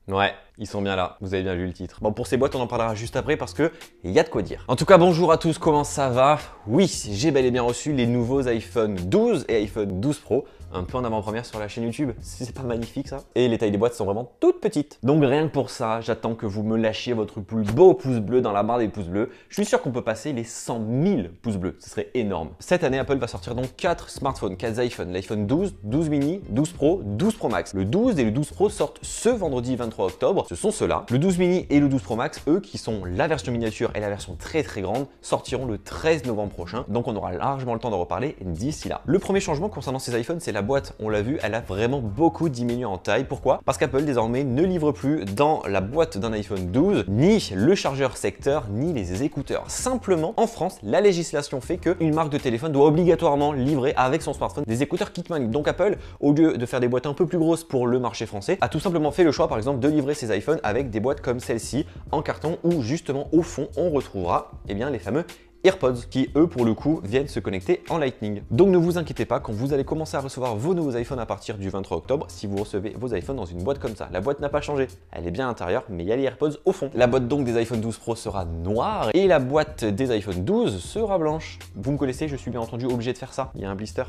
Ouais, ils sont bien là, vous avez bien lu le titre. Bon, pour ces boîtes, on en parlera juste après parce que il y a de quoi dire. En tout cas, bonjour à tous, comment ça va? Oui, j'ai bel et bien reçu les nouveaux iPhone 12 et iPhone 12 Pro, un peu en avant-première sur la chaîne YouTube. C'est pas magnifique ça? Et les tailles des boîtes sont vraiment toutes petites. Donc rien que pour ça, j'attends que vous me lâchiez votre plus beau pouce bleu dans la barre des pouces bleus. Je suis sûr qu'on peut passer les 100 000 pouces bleus, ce serait énorme. Cette année, Apple va sortir donc 4 smartphones, 4 iPhones, l'iPhone 12, 12 mini, 12 Pro, 12 Pro Max. Le 12 et le 12 Pro sortent ce vendredi 23 octobre, ce sont ceux-là. Le 12 mini et le 12 Pro Max, eux qui sont la version miniature et la version très grande, sortiront le 13 novembre prochain. Donc on aura largement le temps d'en reparler d'ici là. Le premier changement concernant ces iPhones, c'est la boîte. On l'a vu, elle a vraiment beaucoup diminué en taille. Pourquoi? Parce qu'Apple désormais ne livre plus dans la boîte d'un iPhone 12 ni le chargeur secteur ni les écouteurs. Simplement, en France, la législation fait qu'une marque de téléphone doit obligatoirement livrer avec son smartphone des écouteurs Kickman. Donc Apple, au lieu de faire des boîtes un peu plus grosses pour le marché français, a tout simplement fait le choix par exemple de livrer ses iPhones avec des boîtes comme celle-ci en carton où justement au fond on retrouvera les fameux AirPods qui eux pour le coup viennent se connecter en Lightning. Donc ne vous inquiétez pas, quand vous allez commencer à recevoir vos nouveaux iPhones à partir du 23 octobre, si vous recevez vos iPhones dans une boîte comme ça. La boîte n'a pas changé, elle est bien à l'intérieur mais il y a les AirPods au fond. La boîte donc des iPhone 12 Pro sera noire et la boîte des iPhone 12 sera blanche. Vous me connaissez, je suis bien entendu obligé de faire ça. Il y a un blister.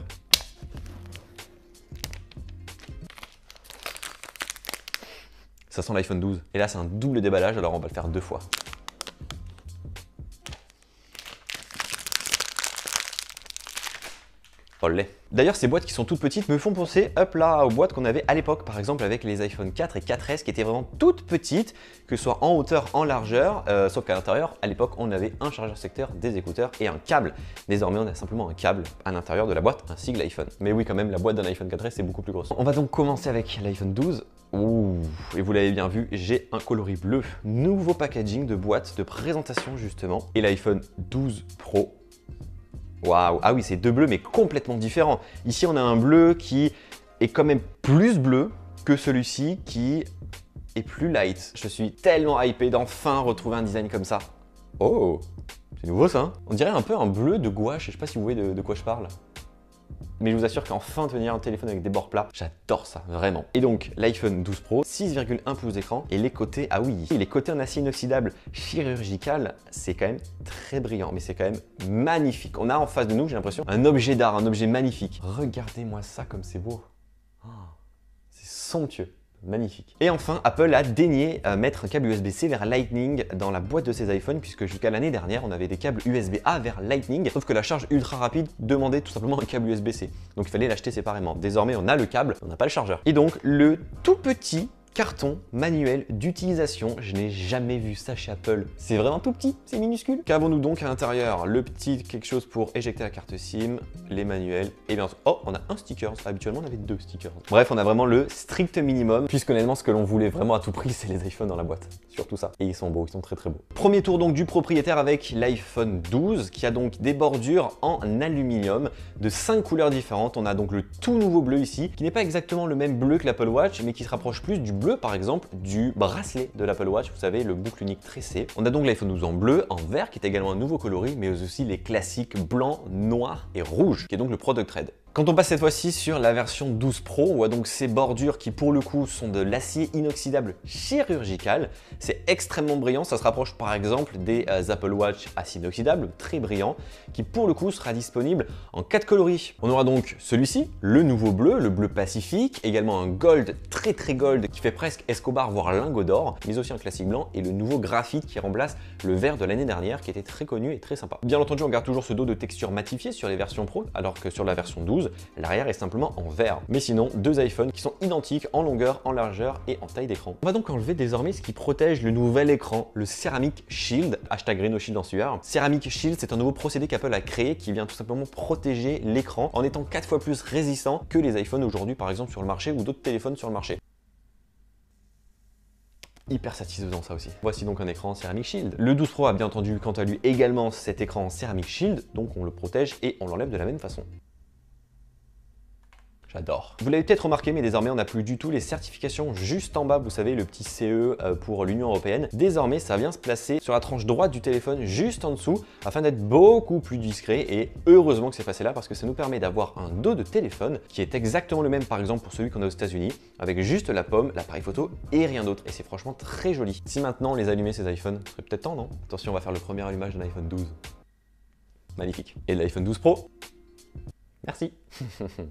Ça sent l'iPhone 12. Et là, c'est un double déballage, alors on va le faire 2 fois. Olé. D'ailleurs, ces boîtes qui sont toutes petites me font penser hop là aux boîtes qu'on avait à l'époque, par exemple avec les iPhone 4 et 4S qui étaient vraiment toutes petites, que ce soit en hauteur, en largeur, sauf qu'à l'intérieur, à l'époque, on avait un chargeur secteur, des écouteurs et un câble. Désormais, on a simplement un câble à l'intérieur de la boîte ainsi que l'iPhone. Mais oui, quand même, la boîte d'un iPhone 4S est beaucoup plus grosse. On va donc commencer avec l'iPhone 12. Ouh, et vous l'avez bien vu, j'ai un coloris bleu. Nouveau packaging de boîte de présentation justement. Et l'iPhone 12 Pro. Waouh, ah oui, c'est deux bleus mais complètement différents. Ici, on a un bleu qui est quand même plus bleu que celui-ci qui est plus light. Je suis tellement hypé d'enfin retrouver un design comme ça. Oh, c'est nouveau ça, hein? On dirait un peu un bleu de gouache, je sais pas si vous voyez de quoi je parle. Mais je vous assure qu'enfin tenir un téléphone avec des bords plats, j'adore ça, vraiment. Et donc, l'iPhone 12 Pro, 6,1 pouces d'écran, et les côtés, ah oui, les côtés en acier inoxydable chirurgical, c'est quand même très brillant, mais c'est quand même magnifique. On a en face de nous, j'ai l'impression, un objet d'art, un objet magnifique. Regardez-moi ça comme c'est beau. Oh, c'est somptueux. Magnifique. Et enfin, Apple a daigné mettre un câble USB-C vers Lightning dans la boîte de ses iPhones puisque jusqu'à l'année dernière, on avait des câbles USB-A vers Lightning, sauf que la charge ultra rapide demandait tout simplement un câble USB-C. Donc il fallait l'acheter séparément. Désormais, on a le câble, on n'a pas le chargeur. Et donc, le tout petit carton manuel d'utilisation, je n'ai jamais vu ça chez Apple. C'est vraiment tout petit, c'est minuscule. Qu'avons-nous donc à l'intérieur? Le petit quelque chose pour éjecter la carte SIM, les manuels, et bien oh, on a un sticker. Habituellement on avait 2 stickers. Bref, on a vraiment le strict minimum, puisque honnêtement ce que l'on voulait vraiment à tout prix, c'est les iPhones dans la boîte. Surtout ça. Et ils sont beaux, ils sont très beaux. Premier tour donc du propriétaire avec l'iPhone 12, qui a donc des bordures en aluminium de 5 couleurs différentes. On a donc le tout nouveau bleu ici, qui n'est pas exactement le même bleu que l'Apple Watch, mais qui se rapproche plus du bleu par exemple du bracelet de l'Apple Watch, vous savez, le boucle unique tressé. On a donc l'iPhone 12 en bleu, en vert qui est également un nouveau coloris, mais aussi les classiques blanc, noir et rouge, qui est donc le Product Red. Quand on passe cette fois-ci sur la version 12 Pro, on voit donc ces bordures qui pour le coup sont de l'acier inoxydable chirurgical. C'est extrêmement brillant, ça se rapproche par exemple des Apple Watch acier inoxydable, très brillant, qui pour le coup sera disponible en 4 coloris. On aura donc celui-ci, le nouveau bleu, le bleu pacifique, également un gold très gold qui fait presque Escobar voire lingot d'or, mais aussi un classique blanc et le nouveau graphite qui remplace le vert de l'année dernière qui était très connu et très sympa. Bien entendu, on garde toujours ce dos de texture matifiée sur les versions Pro, alors que sur la version 12, l'arrière est simplement en vert. Mais sinon, 2 iPhones qui sont identiques en longueur, en largeur et en taille d'écran. On va donc enlever désormais ce qui protège le nouvel écran, le Ceramic Shield, hashtag RenoShield en sueur. Ceramic Shield, c'est un nouveau procédé qu'Apple a créé qui vient tout simplement protéger l'écran en étant 4 fois plus résistant que les iPhones aujourd'hui par exemple sur le marché ou d'autres téléphones sur le marché. Hyper satisfaisant ça aussi. Voici donc un écran en Ceramic Shield. Le 12 Pro a bien entendu quant à lui également cet écran en Ceramic Shield, donc on le protège et on l'enlève de la même façon. J'adore. Vous l'avez peut-être remarqué, mais désormais on n'a plus du tout les certifications juste en bas, vous savez, le petit CE pour l'Union européenne. Désormais, ça vient se placer sur la tranche droite du téléphone, juste en dessous, afin d'être beaucoup plus discret. Et heureusement que c'est passé là, parce que ça nous permet d'avoir un dos de téléphone qui est exactement le même, par exemple, pour celui qu'on a aux États-Unis, avec juste la pomme, l'appareil photo et rien d'autre. Et c'est franchement très joli. Si maintenant on les allumait, ces iPhones, ce serait peut-être temps, non? Attention, on va faire le premier allumage d'un iPhone 12. Magnifique. Et de l'iPhone 12 Pro. Merci.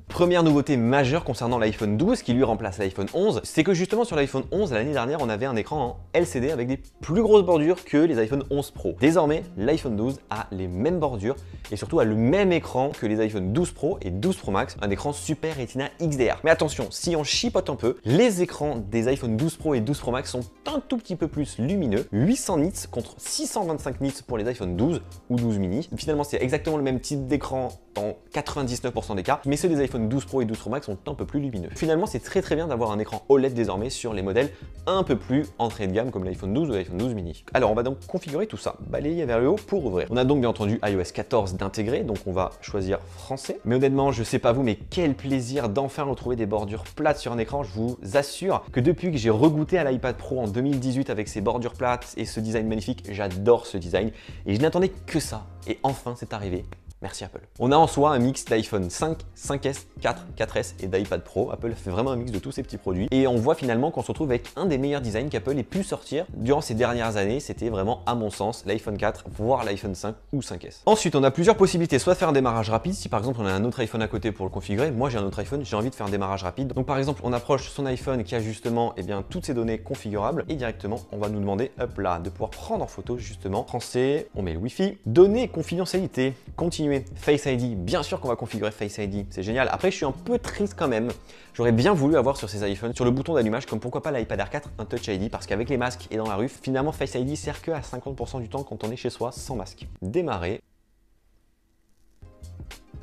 Première nouveauté majeure concernant l'iPhone 12 qui lui remplace l'iPhone 11, c'est que justement sur l'iPhone 11 l'année dernière on avait un écran en LCD avec des plus grosses bordures que les iPhone 11 Pro. Désormais l'iPhone 12 a les mêmes bordures et surtout a le même écran que les iPhone 12 Pro et 12 Pro Max, un écran Super Retina XDR. Mais attention, si on chipote un peu, les écrans des iPhone 12 Pro et 12 Pro Max sont un tout petit peu plus lumineux, 800 nits contre 625 nits pour les iPhone 12 ou 12 mini. Finalement c'est exactement le même type d'écran dans 99% des cas, mais ceux des iPhone 12 Pro et 12 Pro Max sont un peu plus lumineux. Finalement, c'est très bien d'avoir un écran OLED désormais sur les modèles un peu plus entrée de gamme comme l'iPhone 12 ou l'iPhone 12 mini. Alors, on va donc configurer tout ça, balayer vers le haut pour ouvrir. On a donc bien entendu iOS 14 d'intégrer, donc on va choisir français. Mais honnêtement, je sais pas vous, mais quel plaisir d'enfin retrouver des bordures plates sur un écran. Je vous assure que depuis que j'ai regoûté à l'iPad Pro en 2018 avec ses bordures plates et ce design magnifique, j'adore ce design et je n'attendais que ça. Et enfin, c'est arrivé. Merci Apple. On a en soi un mix d'iPhone 5, 5S, 4, 4S et d'iPad Pro. Apple fait vraiment un mix de tous ces petits produits. Et on voit finalement qu'on se retrouve avec un des meilleurs designs qu'Apple ait pu sortir durant ces dernières années. C'était vraiment, à mon sens, l'iPhone 4, voire l'iPhone 5 ou 5S. Ensuite, on a plusieurs possibilités. Soit de faire un démarrage rapide. Si par exemple, on a un autre iPhone à côté pour le configurer. Moi, j'ai un autre iPhone, j'ai envie de faire un démarrage rapide. Donc par exemple, on approche son iPhone qui a justement toutes ces données configurables. Et directement, on va nous demander, hop là, de pouvoir prendre en photo justement. Français, on met le Wi-Fi. Données, confidentialité, continuer. Face ID. Bien sûr qu'on va configurer Face ID, c'est génial. Après, je suis un peu triste quand même. J'aurais bien voulu avoir sur ces iPhones, sur le bouton d'allumage, comme pourquoi pas l'iPad Air 4, un Touch ID, parce qu'avec les masques et dans la rue, finalement Face ID sert que à 50% du temps quand on est chez soi sans masque. Démarrer.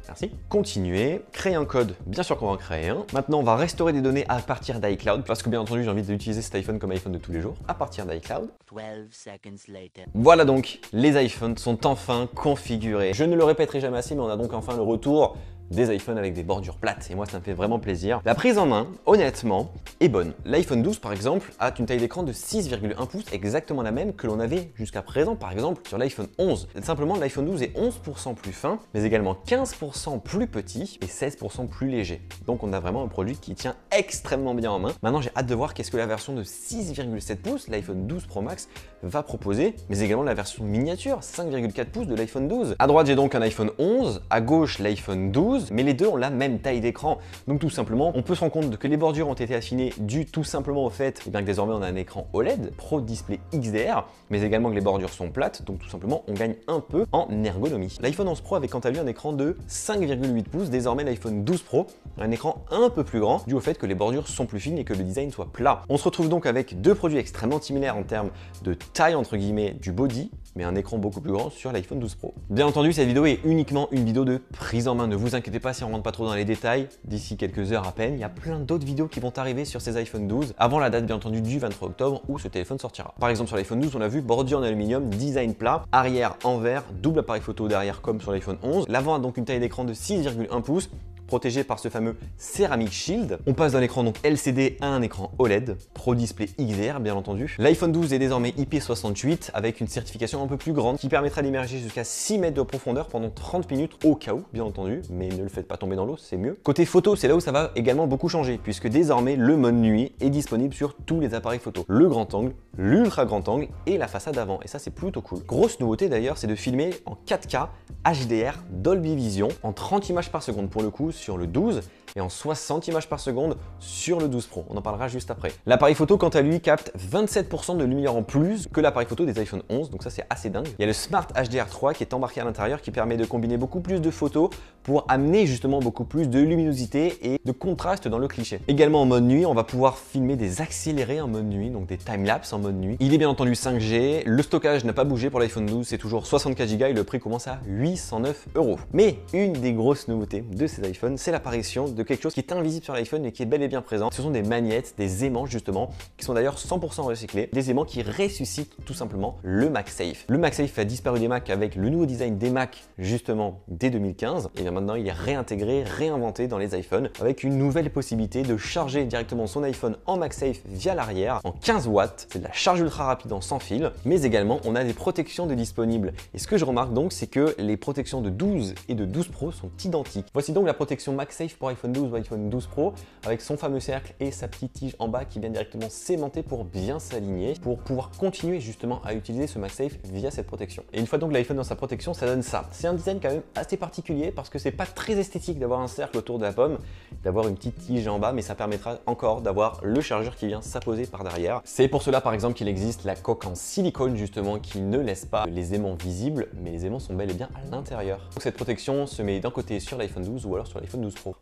Merci. Continuer, créer un code, bien sûr qu'on va en créer un. Maintenant, on va restaurer des données à partir d'iCloud, parce que bien entendu, j'ai envie d'utiliser cet iPhone comme iPhone de tous les jours, à partir d'iCloud. 12 seconds later. Voilà donc, les iPhones sont enfin configurés. Je ne le répéterai jamais assez, mais on a donc enfin le retour des iPhones avec des bordures plates et moi ça me fait vraiment plaisir. La prise en main, honnêtement, est bonne. L'iPhone 12 par exemple a une taille d'écran de 6,1 pouces, exactement la même que l'on avait jusqu'à présent par exemple sur l'iPhone 11. Simplement l'iPhone 12 est 11% plus fin, mais également 15% plus petit et 16% plus léger. Donc on a vraiment un produit qui tient extrêmement bien en main. Maintenant j'ai hâte de voir qu'est-ce que la version de 6,7 pouces, l'iPhone 12 Pro Max, va proposer, mais également la version miniature, 5,4 pouces de l'iPhone 12. À droite j'ai donc un iPhone 11, à gauche l'iPhone 12, mais les deux ont la même taille d'écran. Donc tout simplement, on peut se rendre compte que les bordures ont été affinées dû tout simplement au fait que désormais on a un écran OLED, Pro Display XDR, mais également que les bordures sont plates, donc tout simplement on gagne un peu en ergonomie. L'iPhone 11 Pro avait quant à lui un écran de 5,8 pouces, désormais l'iPhone 12 Pro a un écran un peu plus grand, dû au fait que les bordures sont plus fines et que le design soit plat. On se retrouve donc avec deux produits extrêmement similaires en termes de taille entre guillemets du body, mais un écran beaucoup plus grand sur l'iPhone 12 Pro. Bien entendu, cette vidéo est uniquement une vidéo de prise en main. Ne vous inquiétez pas si on rentre pas trop dans les détails. D'ici quelques heures à peine, il y a plein d'autres vidéos qui vont arriver sur ces iPhone 12 avant la date bien entendu du 23 octobre où ce téléphone sortira. Par exemple sur l'iPhone 12, on a vu bordure en aluminium, design plat, arrière en verre, double appareil photo derrière comme sur l'iPhone 11. L'avant a donc une taille d'écran de 6,1 pouces. Protégé par ce fameux Ceramic Shield. On passe d'un écran donc LCD à un écran OLED, Pro Display XDR bien entendu. L'iPhone 12 est désormais IP68 avec une certification un peu plus grande qui permettra d'immerger jusqu'à 6 mètres de profondeur pendant 30 minutes au cas où bien entendu, mais ne le faites pas tomber dans l'eau, c'est mieux. Côté photo, c'est là où ça va également beaucoup changer puisque désormais le mode nuit est disponible sur tous les appareils photo. Le grand angle, l'ultra grand angle et la façade avant et ça c'est plutôt cool. Grosse nouveauté d'ailleurs, c'est de filmer en 4K HDR Dolby Vision en 30 images par seconde pour le coup sur le 12 et en 60 images par seconde sur le 12 Pro. On en parlera juste après. L'appareil photo, quant à lui, capte 27% de lumière en plus que l'appareil photo des iPhone 11, donc ça c'est assez dingue. Il y a le Smart HDR3 qui est embarqué à l'intérieur qui permet de combiner beaucoup plus de photos pour amener justement beaucoup plus de luminosité et de contraste dans le cliché. Également en mode nuit, on va pouvoir filmer des accélérés en mode nuit, donc des timelapse en mode nuit. Il est bien entendu 5G, le stockage n'a pas bougé pour l'iPhone 12, c'est toujours 64 Go et le prix commence à 809 €. Mais une des grosses nouveautés de ces iPhones, c'est l'apparition de quelque chose qui est invisible sur l'iPhone mais qui est bel et bien présent. Ce sont des magnettes, des aimants justement, qui sont d'ailleurs 100% recyclés, des aimants qui ressuscitent tout simplement le MagSafe. Le MagSafe a disparu des Mac avec le nouveau design des Mac justement dès 2015 et bien maintenant il est réintégré, réinventé dans les iPhones avec une nouvelle possibilité de charger directement son iPhone en MagSafe via l'arrière en 15 watts. C'est de la charge ultra rapide en sans fil, mais également on a des protections de disponibles. Et ce que je remarque donc, c'est que les protections de 12 et de 12 Pro sont identiques. Voici donc la protection MagSafe pour iPhone 12 ou iPhone 12 Pro avec son fameux cercle et sa petite tige en bas qui vient directement s'aimanter pour bien s'aligner, pour pouvoir continuer justement à utiliser ce MagSafe via cette protection. Et une fois donc l'iPhone dans sa protection, ça donne ça. C'est un design quand même assez particulier parce que c'est pas très esthétique d'avoir un cercle autour de la pomme, d'avoir une petite tige en bas, mais ça permettra encore d'avoir le chargeur qui vient s'apposer par derrière. C'est pour cela par exemple qu'il existe la coque en silicone justement qui ne laisse pas les aimants visibles, mais les aimants sont bel et bien à l'intérieur. Donc cette protection se met d'un côté sur l'iPhone 12 ou alors sur l'iPhone 12 Pro.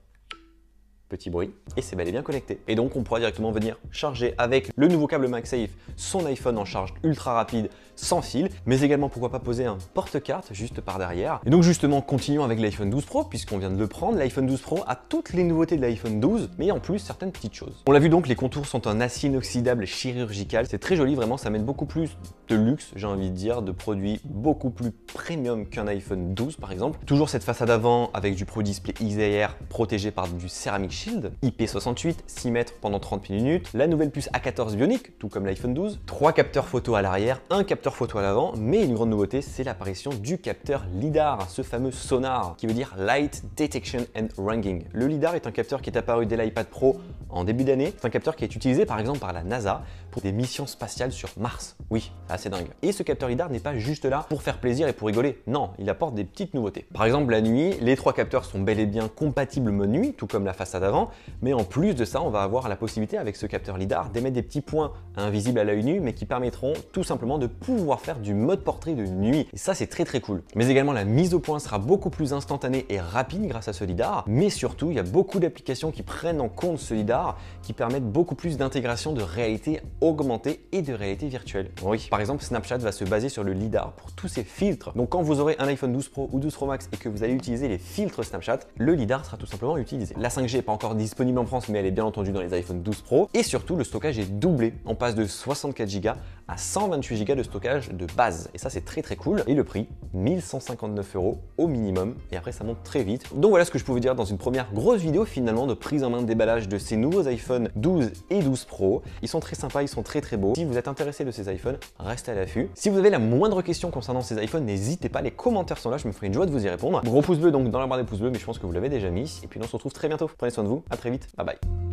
Petit bruit, et c'est bel et bien connecté. Et donc on pourra directement venir charger avec le nouveau câble MagSafe son iPhone en charge ultra rapide sans fil, mais également pourquoi pas poser un porte-carte juste par derrière. Et donc justement continuons avec l'iPhone 12 Pro puisqu'on vient de le prendre. L'iPhone 12 Pro a toutes les nouveautés de l'iPhone 12, mais en plus certaines petites choses. On l'a vu donc, les contours sont en acier inoxydable chirurgical. C'est très joli, vraiment, ça mène beaucoup plus de luxe, j'ai envie de dire, de produits beaucoup plus premium qu'un iPhone 12 par exemple. Toujours cette façade avant avec du Pro Display XDR protégé par du Ceramic Shield, IP68, 6 mètres pendant 30 minutes, la nouvelle puce A14 Bionic, tout comme l'iPhone 12, 3 capteurs photo à l'arrière, un capteur photo à l'avant, mais une grande nouveauté, c'est l'apparition du capteur LiDAR, ce fameux sonar, qui veut dire Light Detection and Ranging. Le LiDAR est un capteur qui est apparu dès l'iPad Pro en début d'année. C'est un capteur qui est utilisé par exemple par la NASA pour des missions spatiales sur Mars. Oui, assez dingue. Et ce capteur LiDAR n'est pas juste là pour faire plaisir et pour rigoler. Non, il apporte des petites nouveautés. Par exemple, la nuit, les 3 capteurs sont bel et bien compatibles mode nuit, tout comme la façade avant, mais en plus de ça, on va avoir la possibilité avec ce capteur LiDAR d'émettre des petits points invisibles à l'œil nu, mais qui permettront tout simplement de pouvoir faire du mode portrait de nuit. Et ça, c'est très très cool. Mais également, la mise au point sera beaucoup plus instantanée et rapide grâce à ce LiDAR. Mais surtout, il y a beaucoup d'applications qui prennent en compte ce LiDAR, qui permettent beaucoup plus d'intégration de réalité augmentée et de réalité virtuelle. Oui, par exemple, Snapchat va se baser sur le LiDAR pour tous ses filtres. Donc quand vous aurez un iPhone 12 Pro ou 12 Pro Max et que vous allez utiliser les filtres Snapchat, le LiDAR sera tout simplement utilisé. La 5G n'est pas encore disponible en France, mais elle est bien entendu dans les iPhone 12 Pro. Et surtout, le stockage est doublé. On passe de 64 Go à 128 Go de stockage de base. Et ça, c'est très très cool. Et le prix, 1159 € au minimum. Et après, ça monte très vite. Donc voilà ce que je pouvais dire dans une première grosse vidéo finalement de prise en main de déballage de ces nouveaux iPhone 12 et 12 Pro. Ils sont très sympas, ils sont très très beaux. Si vous êtes intéressé de ces iPhones, restez à l'affût. Si vous avez la moindre question concernant ces iPhones, n'hésitez pas, les commentaires sont là, je me ferai une joie de vous y répondre. Gros pouce bleu donc dans la barre des pouces bleus, mais je pense que vous l'avez déjà mis. Et puis on se retrouve très bientôt. Prenez soin de vous, à très vite, bye bye.